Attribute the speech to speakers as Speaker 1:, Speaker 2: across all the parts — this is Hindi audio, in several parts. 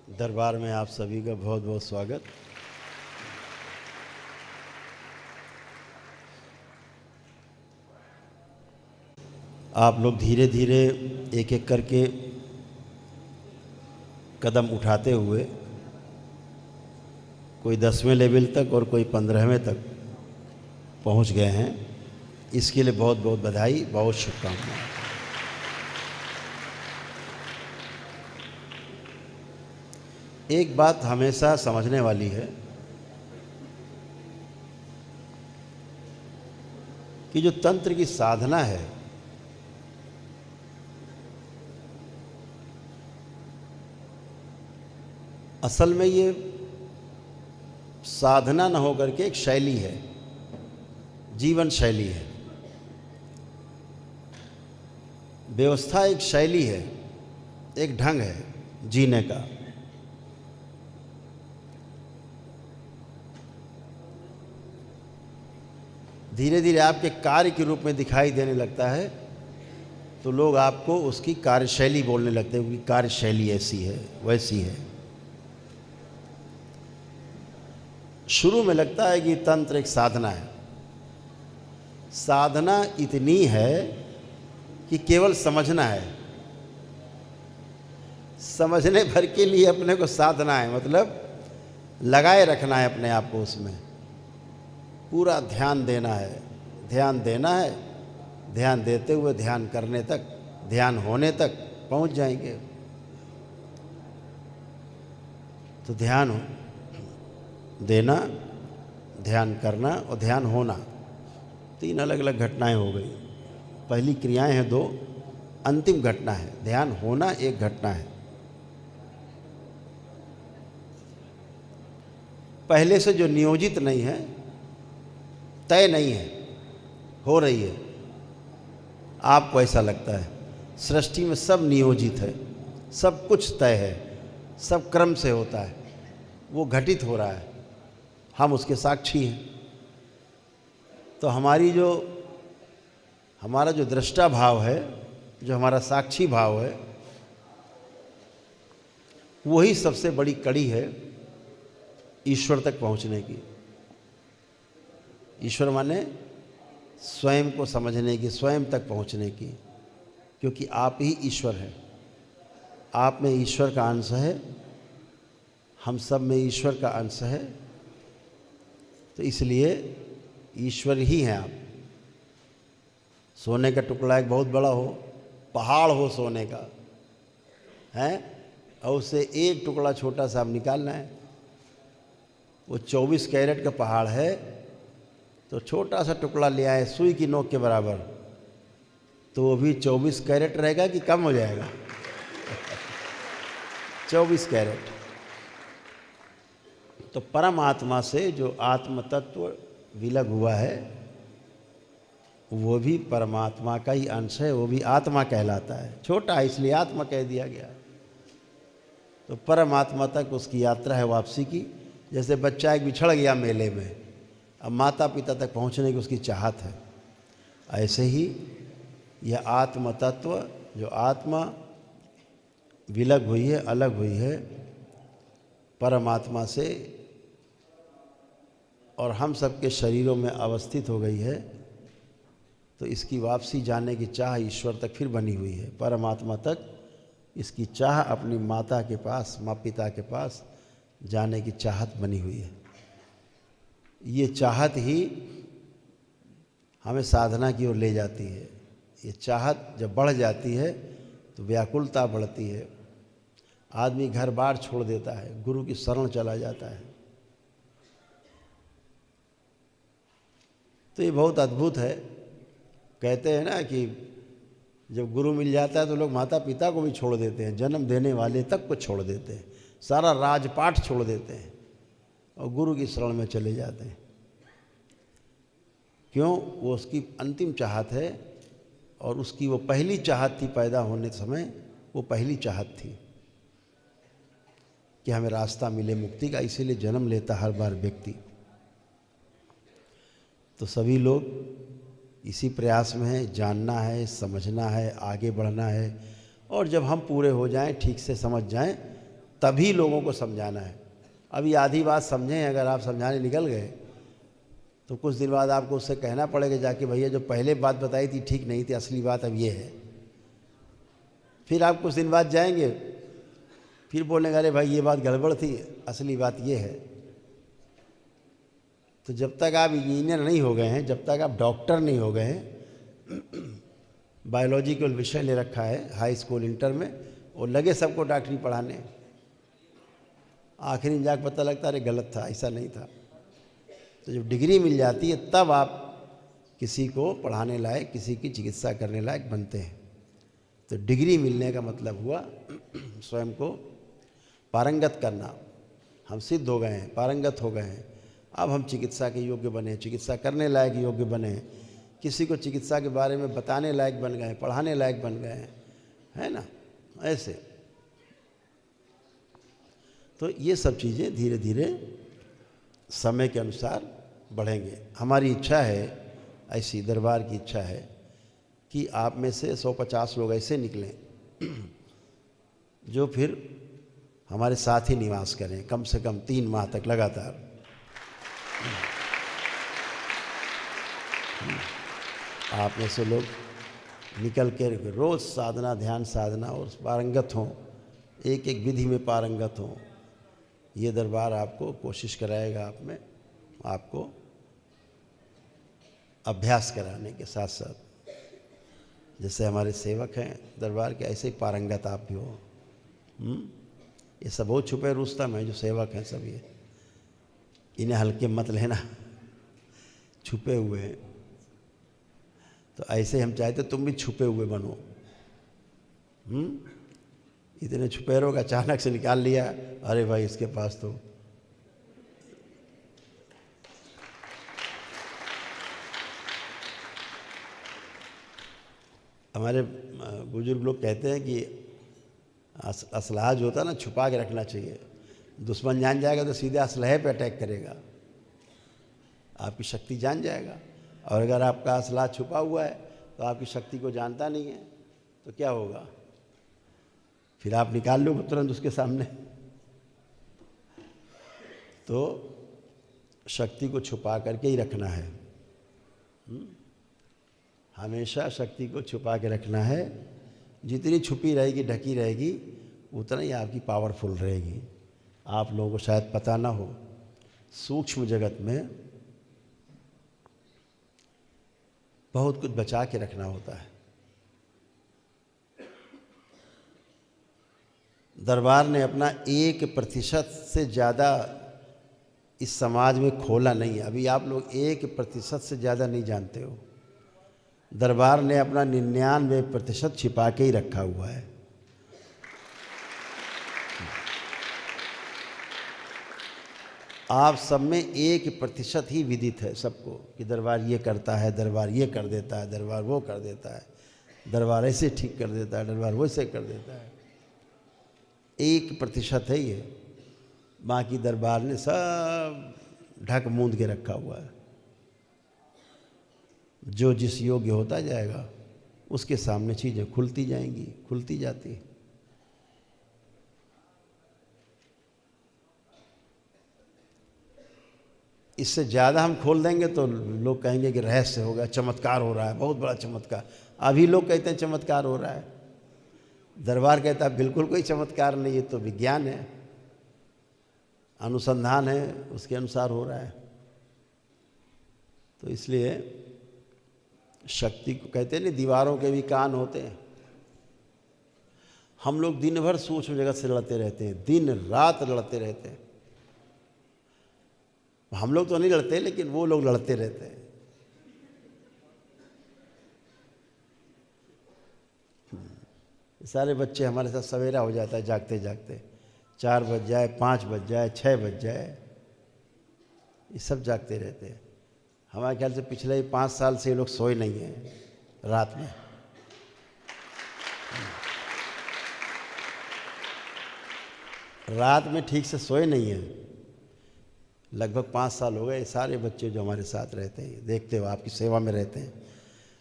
Speaker 1: दरबार में आप सभी का बहुत बहुत स्वागत। आप लोग धीरे धीरे एक एक करके कदम उठाते हुए कोई 10वें लेवल तक और कोई 15वें तक पहुंच गए हैं। इसके लिए बहुत बहुत बधाई, बहुत शुभकामनाएं। एक बात हमेशा समझने वाली है कि जो तंत्र की साधना है असल में ये साधना न होकर के एक शैली है, जीवन शैली है। व्यवस्था एक शैली है, एक ढंग है जीने का। धीरे धीरे आपके कार्य के रूप में दिखाई देने लगता है तो लोग आपको उसकी कार्यशैली बोलने लगते हैं, उनकी कार्यशैली ऐसी है वैसी है। शुरू में लगता है कि तंत्र एक साधना है। साधना इतनी है कि केवल समझना है, समझने भर के लिए अपने को साधना है, मतलब लगाए रखना है अपने आप को, उसमें पूरा ध्यान देना है। ध्यान देना है, ध्यान देते हुए ध्यान करने तक, ध्यान होने तक पहुंच जाएंगे। तो ध्यान देना, ध्यान करना और ध्यान होना, तीन अलग अलग घटनाएं हो गई। पहली क्रियाएं हैं दो, अंतिम घटना है ध्यान होना, एक घटना है। पहले से जो नियोजित नहीं है, तय नहीं है, हो रही है। आपको ऐसा लगता है सृष्टि में सब नियोजित है, सब कुछ तय है, सब क्रम से होता है, वो घटित हो रहा है, हम उसके साक्षी हैं। तो हमारा जो दृष्टा भाव है, जो हमारा साक्षी भाव है, वही सबसे बड़ी कड़ी है ईश्वर तक पहुंचने की। ईश्वर माने स्वयं को समझने की, स्वयं तक पहुंचने की, क्योंकि आप ही ईश्वर हैं। आप में ईश्वर का अंश है, हम सब में ईश्वर का अंश है। तो इसलिए ईश्वर ही हैं आप। सोने का टुकड़ा एक बहुत बड़ा हो, पहाड़ हो सोने का है, और उससे एक टुकड़ा छोटा सा आप निकालना है। वो 24 कैरेट का पहाड़ है, तो छोटा सा टुकड़ा ले आए सुई की नोक के बराबर, तो वो भी 24 कैरेट रहेगा कि कम हो जाएगा? 24 कैरेट। तो परमात्मा से जो आत्म तत्व विलग हुआ है, वो भी परमात्मा का ही अंश है, वो भी आत्मा कहलाता है। छोटा है इसलिए आत्मा कह दिया गया। तो परमात्मा तक उसकी यात्रा है वापसी की। जैसे बच्चा एक बिछड़ गया मेले में, अब माता पिता तक पहुंचने की उसकी चाहत है, ऐसे ही यह आत्म तत्व, जो आत्मा विलग हुई है, अलग हुई है परमात्मा से, और हम सबके शरीरों में अवस्थित हो गई है, तो इसकी वापसी जाने की चाह ईश्वर तक फिर बनी हुई है। परमात्मा तक इसकी चाह अपनी माता के पास, माँ पिता के पास जाने की चाहत बनी हुई है। ये चाहत ही हमें साधना की ओर ले जाती है। ये चाहत जब बढ़ जाती है तो व्याकुलता बढ़ती है, आदमी घर बार छोड़ देता है, गुरु की शरण चला जाता है। तो ये बहुत अद्भुत है। कहते हैं ना कि जब गुरु मिल जाता है तो लोग माता पिता को भी छोड़ देते हैं, जन्म देने वाले तक को छोड़ देते हैं, सारा राजपाट छोड़ देते हैं और गुरु की शरण में चले जाते हैं। क्यों? वो उसकी अंतिम चाहत है, और उसकी वो पहली चाहत थी पैदा होने समय, वो पहली चाहत थी कि हमें रास्ता मिले मुक्ति का, इसीलिए जन्म लेता हर बार व्यक्ति। तो सभी लोग इसी प्रयास में हैं, जानना है, समझना है, आगे बढ़ना है, और जब हम पूरे हो जाएं, ठीक से समझ जाएं, तभी लोगों को समझाना है। अभी आधी बात समझें, अगर आप समझाने निकल गए तो कुछ दिन बाद आपको उससे कहना पड़ेगा जाके, भैया जो पहले बात बताई थी ठीक नहीं थी, असली बात अब ये है। फिर आप कुछ दिन बाद जाएंगे, फिर बोलेंगे अरे भाई ये बात गड़बड़ थी, असली बात ये है। तो जब तक आप इंजीनियर नहीं हो गए हैं, जब तक आप डॉक्टर नहीं हो गए हैं, बायोलॉजिकल विषय ले रखा है हाई स्कूल इंटर में, और लगे सबको डॉक्टरी पढ़ाने, आखिरी में जाकर पता लगता अरे गलत था, ऐसा नहीं था। तो जब डिग्री मिल जाती है तब आप किसी को पढ़ाने लायक, किसी की चिकित्सा करने लायक बनते हैं। तो डिग्री मिलने का मतलब हुआ स्वयं को पारंगत करना। हम सिद्ध हो गए हैं, पारंगत हो गए हैं, अब हम चिकित्सा के योग्य बने, चिकित्सा करने लायक योग्य बने, किसी को चिकित्सा के बारे में बताने लायक बन गए, पढ़ाने लायक बन गए हैं, है ना। ऐसे तो ये सब चीज़ें धीरे धीरे समय के अनुसार बढ़ेंगे। हमारी इच्छा है, ऐसी दरबार की इच्छा है कि आप में से 150 लोग ऐसे निकलें जो फिर हमारे साथ ही निवास करें कम से कम 3 माह तक लगातार। आप में से लोग निकल के रोज़ साधना, ध्यान साधना और पारंगत हों, एक एक विधि में पारंगत हों। ये दरबार आपको कोशिश कराएगा, आप में आपको अभ्यास कराने के साथ साथ, जैसे हमारे सेवक हैं दरबार के, ऐसे ही पारंगत आप भी हो। ये सब बहुत छुपे रुस्तम हैं जो सेवक हैं सब, ये इन्हें हल्के मत लेना, छुपे हुए हैं। तो ऐसे हम चाहते तुम भी छुपे हुए बनो। इतने छुपे रहोगे, अचानक से निकाल लिया, अरे भाई इसके पास तो हमारे बुजुर्ग लोग कहते हैं कि असलहा जो होता है ना छुपा के रखना चाहिए। दुश्मन जान जाएगा तो सीधे असलहे पे अटैक करेगा, आपकी शक्ति जान जाएगा। और अगर आपका असलहा छुपा हुआ है तो आपकी शक्ति को जानता नहीं है तो क्या होगा, फिर आप निकाल लो तुरंत उसके सामने। तो शक्ति को छुपा करके ही रखना है, हमेशा शक्ति को छुपा के रखना है। जितनी छुपी रहेगी, ढकी रहेगी, उतना ही आपकी पावरफुल रहेगी। आप लोगों को शायद पता ना हो, सूक्ष्म जगत में बहुत कुछ बचा के रखना होता है। दरबार ने अपना 1% से ज़्यादा इस समाज में खोला नहीं है। अभी आप लोग 1% से ज़्यादा नहीं जानते हो। दरबार ने अपना 99% छिपा के ही रखा हुआ है। आप सब में 1% ही विदित है सबको कि दरबार ये करता है, दरबार ये कर देता है, दरबार वो कर देता है, दरबार ऐसे ठीक कर देता है, दरबार वैसे कर देता है। 1% है ये, बाकी दरबार ने सब ढक मूंद के रखा हुआ है। जो जिस योग्य होता जाएगा उसके सामने चीज़ें खुलती जाएंगी, खुलती जाती है। इससे ज़्यादा हम खोल देंगे तो लोग कहेंगे कि रहस्य हो गया, चमत्कार हो रहा है, बहुत बड़ा चमत्कार। अभी लोग कहते हैं चमत्कार हो रहा है, दरबार कहता है बिल्कुल कोई चमत्कार नहीं, ये तो विज्ञान है, अनुसंधान है, उसके अनुसार हो रहा है। तो इसलिए शक्ति को कहते हैं नहीं, दीवारों के भी कान होते हैं। हम लोग दिन भर सूक्ष्म जगत से लड़ते रहते हैं, दिन रात लड़ते रहते हैं। हम लोग तो नहीं लड़ते, लेकिन वो लोग लड़ते रहते हैं। सारे बच्चे हमारे साथ सवेरा हो जाता है जागते जागते, 4 बज जाए, 5 बज जाए, 6 बज जाए, ये सब जागते रहते हैं। हमारे ख्याल से पिछले 5 साल से ये लोग सोए नहीं हैं रात में। रात में ठीक से सोए नहीं हैं। लगभग 5 साल हो गए। सारे बच्चे जो हमारे साथ रहते हैं, देखते हो, आपकी सेवा में रहते हैं।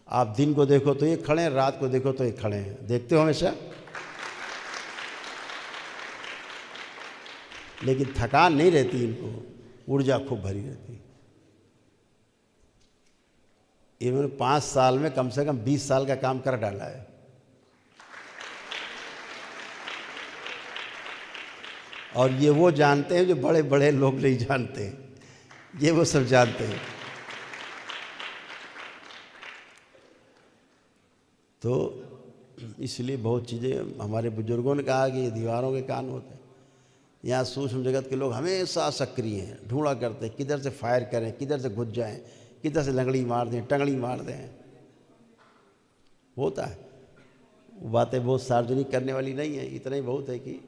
Speaker 1: आप दिन को देखो तो ये खड़े हैं, रात को देखो तो ये खड़े हैं, देखते हो हमेशा। लेकिन थकान नहीं रहती इनको, ऊर्जा खूब भरी रहती। इन्होंने 5 साल में कम से कम 20 साल का काम कर डाला है। और ये वो जानते हैं जो बड़े बड़े लोग नहीं जानते हैं, ये वो सब जानते हैं। तो इसलिए बहुत चीज़ें हमारे बुजुर्गों ने कहा कि ये दीवारों के कान होते हैं। यहाँ सूक्ष्म जगत के लोग हमेशा सक्रिय हैं, ढूंढा करते हैं किधर से फायर करें, किधर से घुस जाएं, किधर से लंगड़ी मार दें, टंगड़ी मार दें। होता है, बातें बहुत सार्वजनिक करने वाली नहीं है। इतना ही बहुत है कि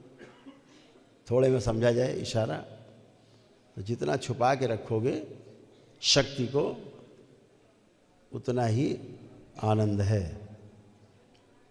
Speaker 1: थोड़े में समझा जाए इशारा। तो जितना छुपा के रखोगे शक्ति को, उतना ही आनंद है।